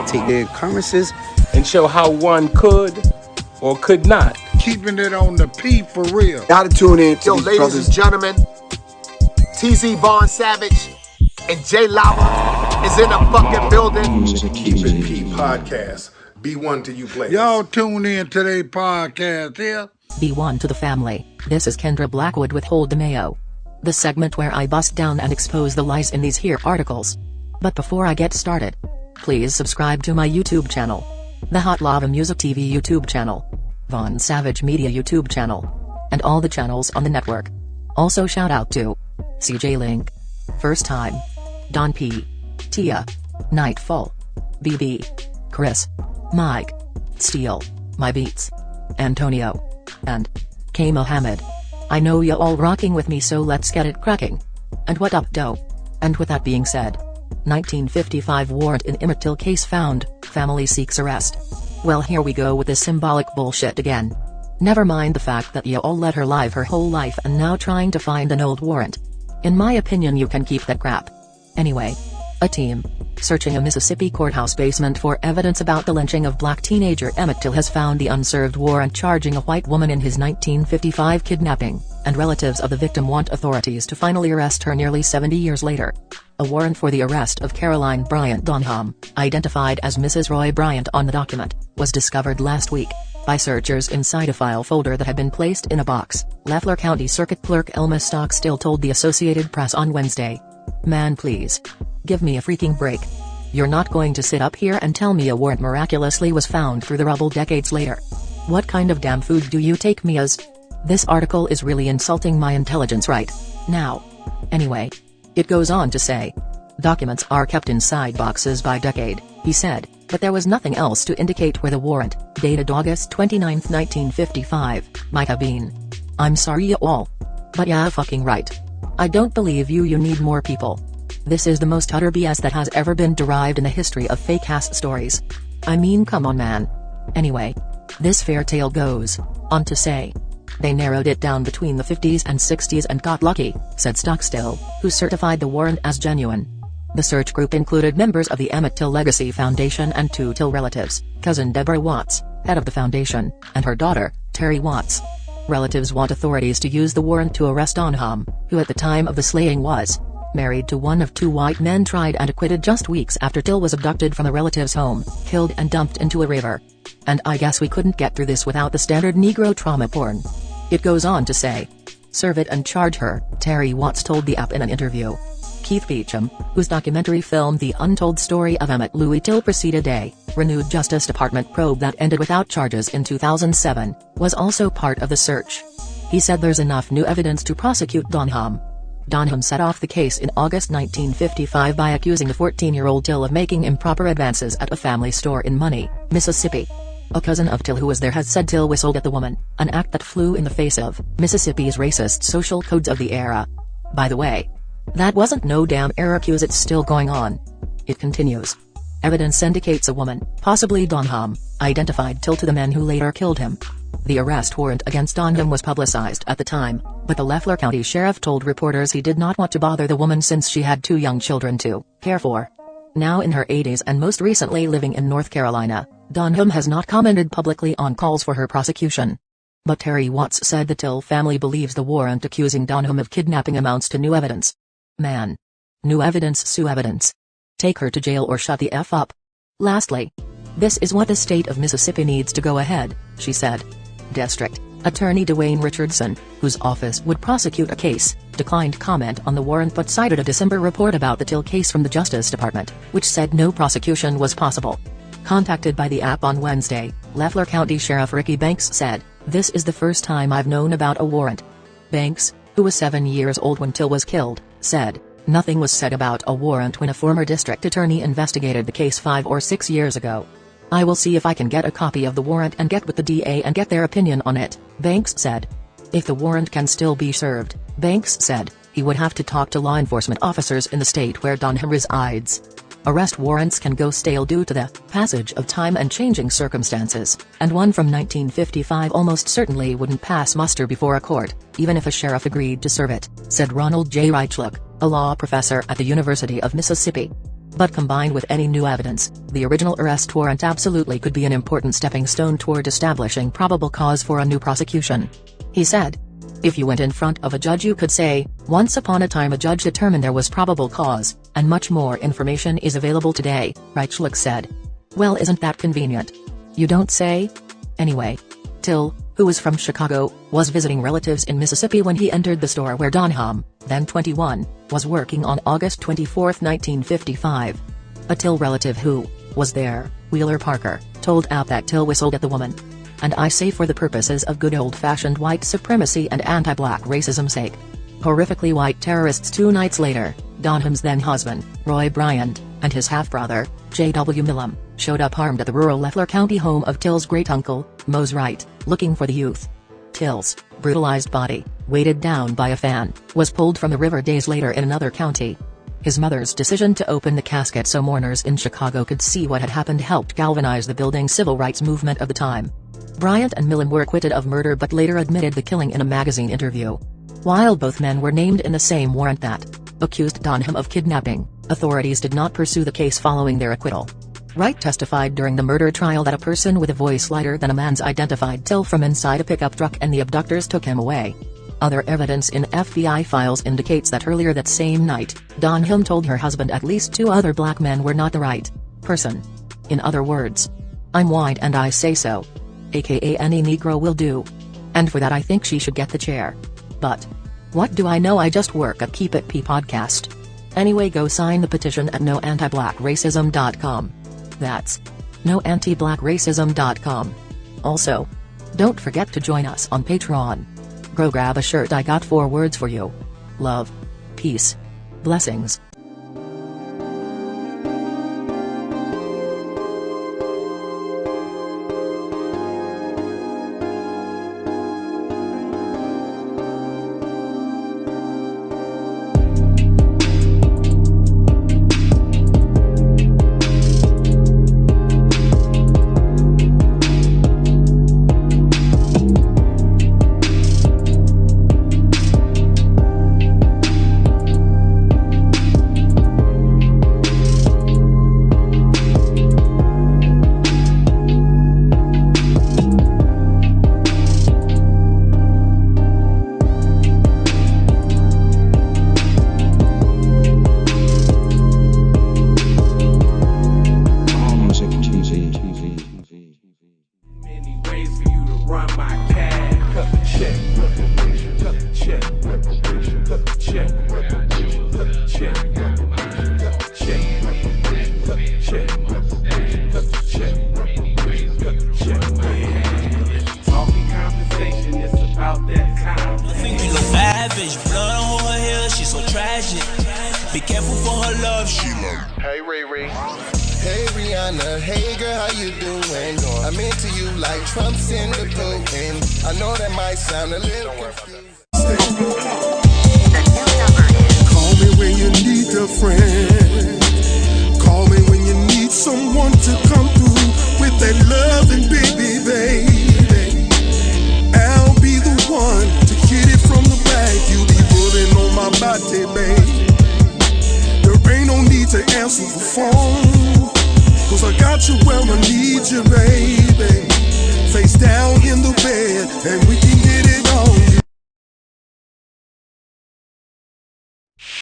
take their occurrences and show how one could or could not. Keeping it on the P for real. Gotta tune in to Yo, these ladies brothers. and gentlemen, TZ Von Savage and Jay Lava is in the fucking building. Keep It P podcast. B1 to you players. Y'all tune in to their podcast here. B1 to the family. This is Kendra Blackwood with Hold the Mayo, the segment where I bust down and expose the lies in these here articles. But before I get started, please subscribe to my YouTube channel, the Hot Lava Music TV YouTube channel, Von Savage Media YouTube channel, and all the channels on the network. Also shout out to CJ Link, First Time, Don P, Tia, Nightfall, BB, Chris, Mike, Steele, My Beats, Antonio, and K. Mohammed. I know you all rocking with me, so let's get it cracking. And what up, doe? And with that being said, 1955 warrant in Emmett Till case found, family seeks arrest. Well, here we go with this symbolic bullshit again. Never mind the fact that you all let her live her whole life and now trying to find an old warrant. In my opinion, you can keep that crap. Anyway, a team searching a Mississippi courthouse basement for evidence about the lynching of black teenager Emmett Till has found the unserved warrant charging a white woman in his 1955 kidnapping, and relatives of the victim want authorities to finally arrest her nearly 70 years later. A warrant for the arrest of Caroline Bryant Donham, identified as Mrs. Roy Bryant on the document, was discovered last week by searchers inside a file folder that had been placed in a box, Leffler County Circuit Clerk Elma Stockstill told the Associated Press on Wednesday. Man, please. Give me a freaking break. You're not going to sit up here and tell me a warrant miraculously was found through the rubble decades later. What kind of damn food do you take me as? This article is really insulting my intelligence right now. Anyway, it goes on to say, documents are kept inside boxes by decade, he said, but there was nothing else to indicate where the warrant, dated August 29, 1955, might have been. I'm sorry you all. But yeah, fucking right. I don't believe you need more people. This is the most utter BS that has ever been derived in the history of fake-ass stories. I mean, come on, man. Anyway, this fair tale goes on to say, they narrowed it down between the 50s and 60s and got lucky, said Stockstill, who certified the warrant as genuine. The search group included members of the Emmett Till Legacy Foundation and two Till relatives, cousin Deborah Watts, head of the foundation, and her daughter, Terry Watts. Relatives want authorities to use the warrant to arrest Donham, who at the time of the slaying was married to one of two white men tried and acquitted just weeks after Till was abducted from a relative's home, killed and dumped into a river. And I guess we couldn't get through this without the standard Negro trauma porn. It goes on to say, serve it and charge her, Terry Watts told the app in an interview. Keith Beecham, whose documentary film The Untold Story of Emmett Louis Till preceded a renewed Justice Department probe that ended without charges in 2007, was also part of the search. He said there's enough new evidence to prosecute Donham. Donham set off the case in August 1955 by accusing the 14-year-old Till of making improper advances at a family store in Money, Mississippi. A cousin of Till who was there has said Till whistled at the woman, an act that flew in the face of Mississippi's racist social codes of the era. By the way, that wasn't no damn error, cause it's still going on. It continues. Evidence indicates a woman, possibly Donham, identified Till to the men who later killed him. The arrest warrant against Donham was publicized at the time, but the Leffler County Sheriff told reporters he did not want to bother the woman since she had two young children to care for. Now in her 80s and most recently living in North Carolina, Donham has not commented publicly on calls for her prosecution. But Terry Watts said the Till family believes the warrant accusing Donham of kidnapping amounts to new evidence. Man. New evidence sue evidence. Take her to jail or shut the F up. Lastly, this is what the state of Mississippi needs to go ahead, she said. District Attorney Dwayne Richardson, whose office would prosecute a case, declined comment on the warrant but cited a December report about the Till case from the Justice Department, which said no prosecution was possible. Contacted by the app on Wednesday, Leffler County Sheriff Ricky Banks said, "This is the first time I've known about a warrant." Banks, who was 7 years old when Till was killed, said, "Nothing was said about a warrant when a former district attorney investigated the case 5 or 6 years ago. I will see if I can get a copy of the warrant and get with the DA and get their opinion on it," Banks said. If the warrant can still be served, Banks said, he would have to talk to law enforcement officers in the state where Donham resides. Arrest warrants can go stale due to the passage of time and changing circumstances, and one from 1955 almost certainly wouldn't pass muster before a court, even if a sheriff agreed to serve it, said Ronald J. Reichluck, a law professor at the University of Mississippi. But combined with any new evidence, the original arrest warrant absolutely could be an important stepping stone toward establishing probable cause for a new prosecution. He said, "If you went in front of a judge you could say, once upon a time a judge determined there was probable cause, and much more information is available today," Reichlich said. Well, isn't that convenient? You don't say? Anyway, Till, who was from Chicago, was visiting relatives in Mississippi when he entered the store where Donham, then 21, was working on August 24, 1955. A Till relative who was there, Wheeler Parker, told AP that Till whistled at the woman. "And I say for the purposes of good old-fashioned white supremacy and anti-black racism's sake." Horrifically white terrorists 2 nights later, Donham's then-husband, Roy Bryant, and his half-brother, J.W. Millam, showed up armed at the rural Leffler County home of Till's great-uncle, Mose Wright, looking for the youth. Till's brutalized body, weighted down by a fan, was pulled from the river days later in another county. His mother's decision to open the casket so mourners in Chicago could see what had happened helped galvanize the building civil rights movement of the time. Bryant and Millam were acquitted of murder but later admitted the killing in a magazine interview. While both men were named in the same warrant that accused Donham of kidnapping, authorities did not pursue the case following their acquittal. Wright testified during the murder trial that a person with a voice lighter than a man's identified Till from inside a pickup truck and the abductors took him away. Other evidence in FBI files indicates that earlier that same night, Donham told her husband at least 2 other black men were not the right person. In other words, "I'm white and I say so. AKA any Negro will do. And for that I think she should get the chair. But what do I know, I just work at Keep It P podcast. Anyway, go sign the petition at noantiblackracism.com. That's noantiblackracism.com. Also, don't forget to join us on Patreon. Go grab a shirt, I got 4 words for you. Love. Peace. Blessings. Be careful for her love, she love. Hey Riri. Hey Rihanna, hey girl, how you doing? I'm into you like Trump's in the pudding. I know that might sound a little confused. Call me when you need a friend. Call me when you need someone to come through with that loving baby, baby. I'll be the one to hit it from the back. You be pulling on my body, babe. There ain't no need to answer the phone, 'cause I got you where I need you, baby. Face down in the bed, and we can get it